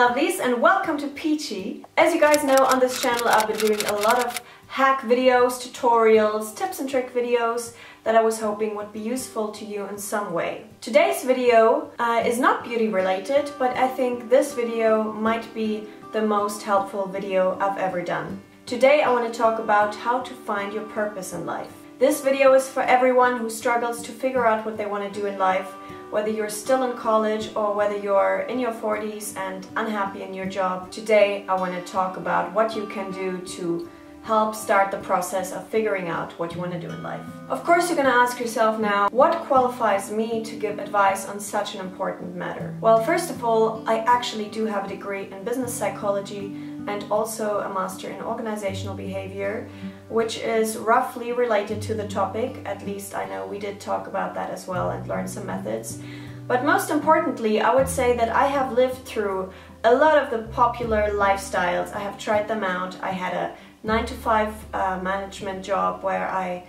lovelies, and welcome to Peachy. As you guys know, on this channel I've been doing a lot of hack videos, tutorials, tips and trick videos that I was hoping would be useful to you in some way. Today's video is not beauty related, but I think this video might be the most helpful video I've ever done. Today I want to talk about how to find your purpose in life. This video is for everyone who struggles to figure out what they want to do in life, whether you're still in college or whether you're in your 40s and unhappy in your job. Today I want to talk about what you can do to help start the process of figuring out what you want to do in life. Of course, you're going to ask yourself now, what qualifies me to give advice on such an important matter? Well, first of all, I actually do have a degree in business psychology and also a master in organizational behavior, which is roughly related to the topic. At least I know we did talk about that as well and learn some methods. But most importantly, I would say that I have lived through a lot of the popular lifestyles. I have tried them out. I had a 9-to-5 management job where I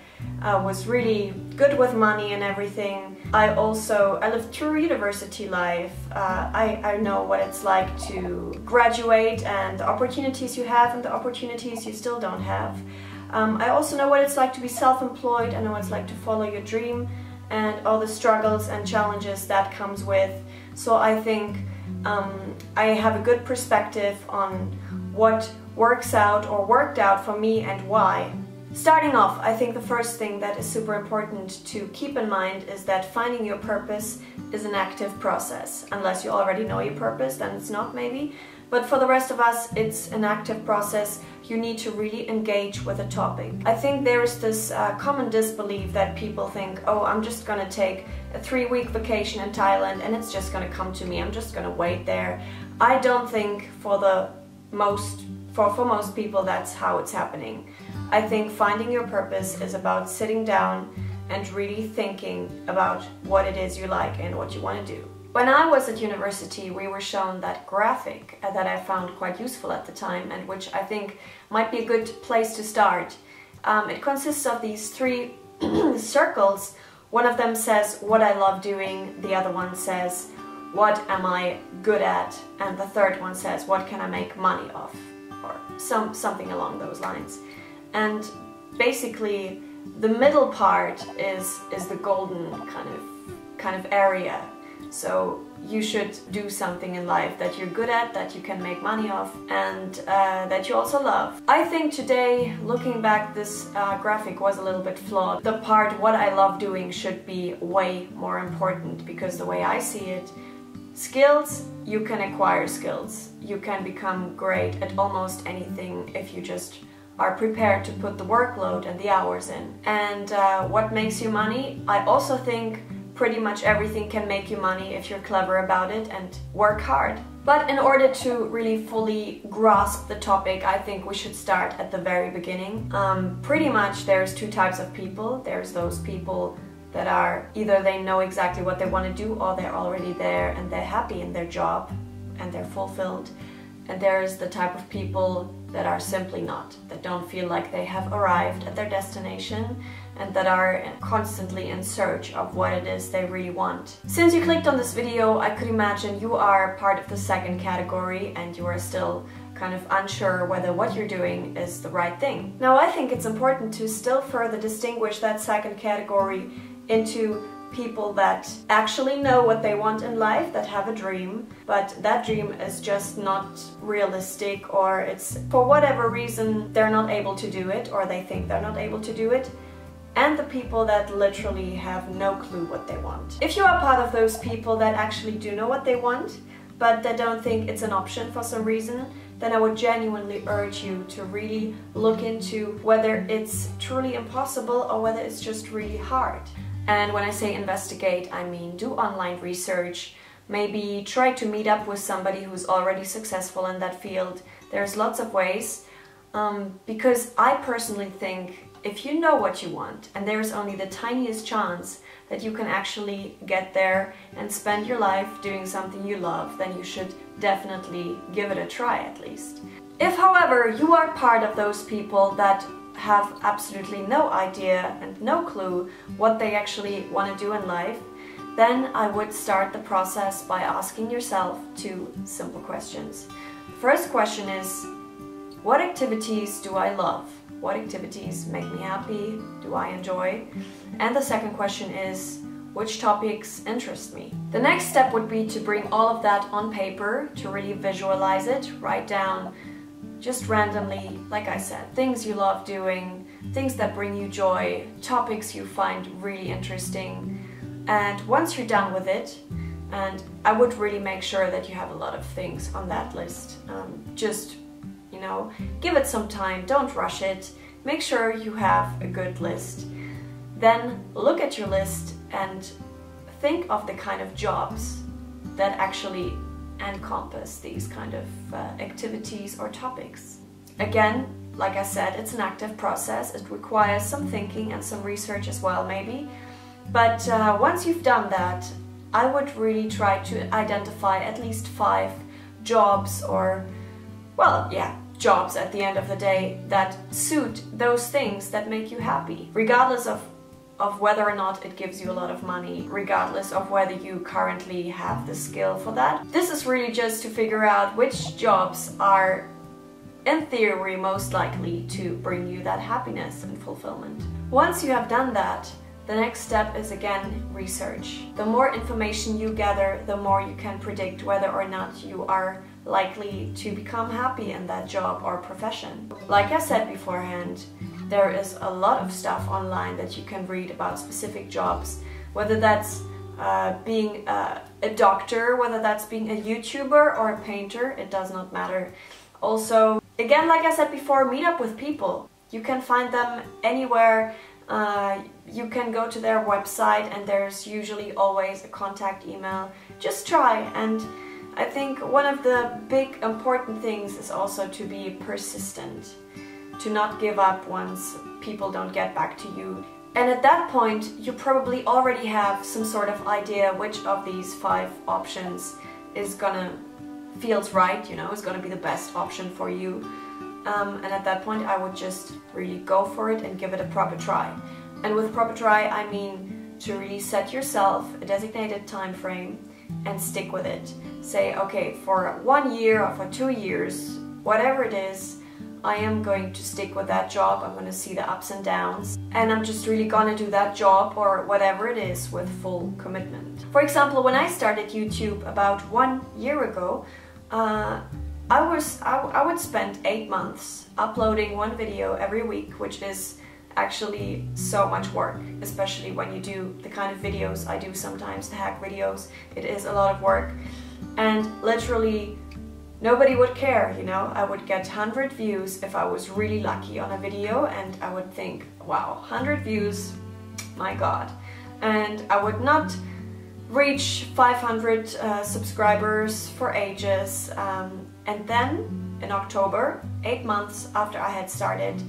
was really good with money and everything. I lived through university life. I know what it's like to graduate and the opportunities you have and the opportunities you still don't have. I also know what it's like to be self-employed. I know what it's like to follow your dream and all the struggles and challenges that comes with. So I think I have a good perspective on what works out or worked out for me and why. Starting off, I think the first thing that is super important to keep in mind is that finding your purpose is an active process. Unless you already know your purpose, then it's not maybe. But for the rest of us, it's an active process. You need to really engage with a topic. I think there's this common disbelief that people think, oh, I'm just gonna take a 3-week vacation in Thailand and it's just gonna come to me. I'm just gonna wait there. I don't think for most people that's how it's happening. I think finding your purpose is about sitting down and really thinking about what it is you like and what you want to do. When I was at university, we were shown that graphic that I found quite useful at the time and which I think might be a good place to start. It consists of these 3 circles. One of them says what I love doing, the other one says what am I good at, and the third one says what can I make money off, or something along those lines. And basically the middle part is the golden kind of area. So you should do something in life that you're good at, that you can make money off, and that you also love. I think today, looking back, this graphic was a little bit flawed. The part what I love doing should be way more important, because the way I see it, skills, you can acquire skills. You can become great at almost anything if you just are prepared to put the workload and the hours in. And what makes you money? I also think pretty much everything can make you money if you're clever about it and work hard. But in order to really fully grasp the topic, I think we should start at the very beginning. Pretty much there's 2 types of people. There's those people that are either they know exactly what they want to do, or they're already there and they're happy in their job and they're fulfilled. And there's the type of people that are simply not, that don't feel like they have arrived at their destination and that are constantly in search of what it is they really want. Since you clicked on this video, I could imagine you are part of the second category and you are still kind of unsure whether what you're doing is the right thing. Now, I think it's important to still further distinguish that second category into people that actually know what they want in life, that have a dream, but that dream is just not realistic, or it's for whatever reason they're not able to do it, or they think they're not able to do it, and the people that literally have no clue what they want. If you are part of those people that actually do know what they want, but that don't think it's an option for some reason, then I would genuinely urge you to really look into whether it's truly impossible or whether it's just really hard. And when I say investigate, I mean do online research, maybe try to meet up with somebody who's already successful in that field. There's lots of ways, because I personally think if you know what you want and there's only the tiniest chance that you can actually get there and spend your life doing something you love, then you should definitely give it a try at least. If, however, you are part of those people that have absolutely no idea and no clue what they actually want to do in life, then I would start the process by asking yourself two simple questions. The first question is, what activities do I love? What activities make me happy? Do I enjoy? And the second question is, which topics interest me? The next step would be to bring all of that on paper, to really visualize it, write down just randomly, like I said, things you love doing, things that bring you joy, topics you find really interesting. And once you're done with it, and I would really make sure that you have a lot of things on that list. Just, you know, give it some time, don't rush it, make sure you have a good list. Then look at your list and think of the kind of jobs that actually encompass these kind of activities or topics. Again, like I said, it's an active process. It requires some thinking and some research as well, maybe. But once you've done that, I would really try to identify at least 5 jobs or, well, yeah, jobs at the end of the day that suit those things that make you happy, regardless of whether or not it gives you a lot of money, regardless of whether you currently have the skill for that. This is really just to figure out which jobs are, in theory, most likely to bring you that happiness and fulfillment. Once you have done that, the next step is again research. The more information you gather, the more you can predict whether or not you are likely to become happy in that job or profession. Like I said beforehand, there is a lot of stuff online that you can read about specific jobs, whether that's being a doctor, whether that's being a YouTuber or a painter, it does not matter. Also, again, like I said before, meet up with people. You can find them anywhere. You can go to their website and there's usually always a contact email. Just try, and I think one of the big important things is also to be persistent, to not give up once people don't get back to you. And at that point, you probably already have some sort of idea which of these 5 options is feels right, you know, is gonna be the best option for you. And at that point, I would just really go for it and give it a proper try. And with proper try, I mean to really set yourself a designated time frame and stick with it. Say, okay, for 1 year or for 2 years, whatever it is, I am going to stick with that job. I'm going to see the ups and downs, and I'm just really gonna do that job or whatever it is with full commitment. For example, when I started YouTube about 1 year ago, I would spend 8 months uploading 1 video every week, which is actually so much work, especially when you do the kind of videos I do sometimes, the hack videos. It is a lot of work, and literally nobody would care, you know. I would get 100 views if I was really lucky on a video, and I would think, wow, 100 views, my god. And I would not reach 500 subscribers for ages. And then in October, 8 months after I had started,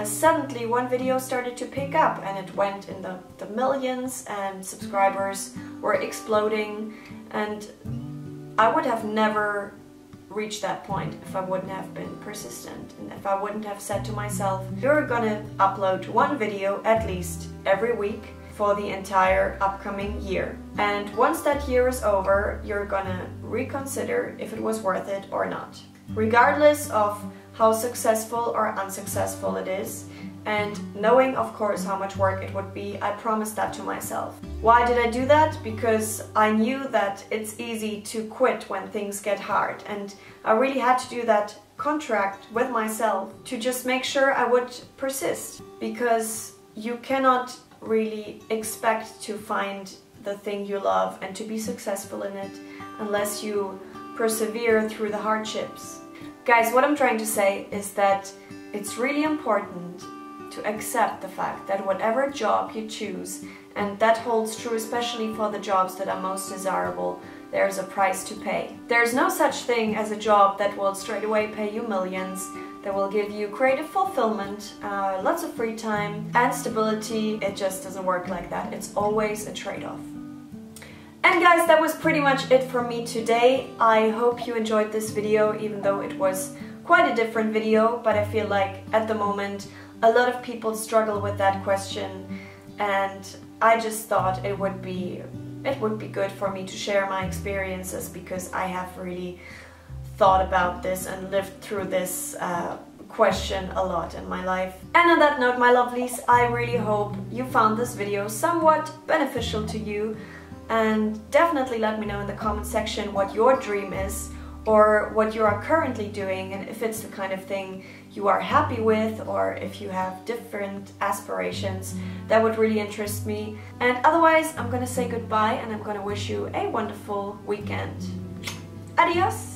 suddenly 1 video started to pick up, and it went in the millions, and subscribers were exploding. And I would have never reached that point if I wouldn't have been persistent, and if I wouldn't have said to myself, you're gonna upload 1 video at least every week for the entire upcoming year. And once that year is over, you're gonna reconsider if it was worth it or not, regardless of how successful or unsuccessful it is. And knowing, of course, how much work it would be, I promised that to myself. Why did I do that? Because I knew that it's easy to quit when things get hard, and I really had to do that contract with myself to just make sure I would persist, because you cannot really expect to find the thing you love and to be successful in it unless you persevere through the hardships. Guys, what I'm trying to say is that it's really important to accept the fact that whatever job you choose, and that holds true especially for the jobs that are most desirable, there's a price to pay. There's no such thing as a job that will straight away pay you millions, that will give you creative fulfillment, lots of free time and stability. It just doesn't work like that. It's always a trade-off. And guys, that was pretty much it for me today. I hope you enjoyed this video, even though it was quite a different video, but I feel like at the moment a lot of people struggle with that question, and I just thought it would be it would be good for me to share my experiences, because I have really thought about this and lived through this question a lot in my life. And on that note, my lovelies, I really hope you found this video somewhat beneficial to you, and definitely let me know in the comment section what your dream is, or what you are currently doing, and if it's the kind of thing you are happy with, or if you have different aspirations. That would really interest me. And otherwise, I'm gonna say goodbye, and I'm gonna wish you a wonderful weekend. Adios!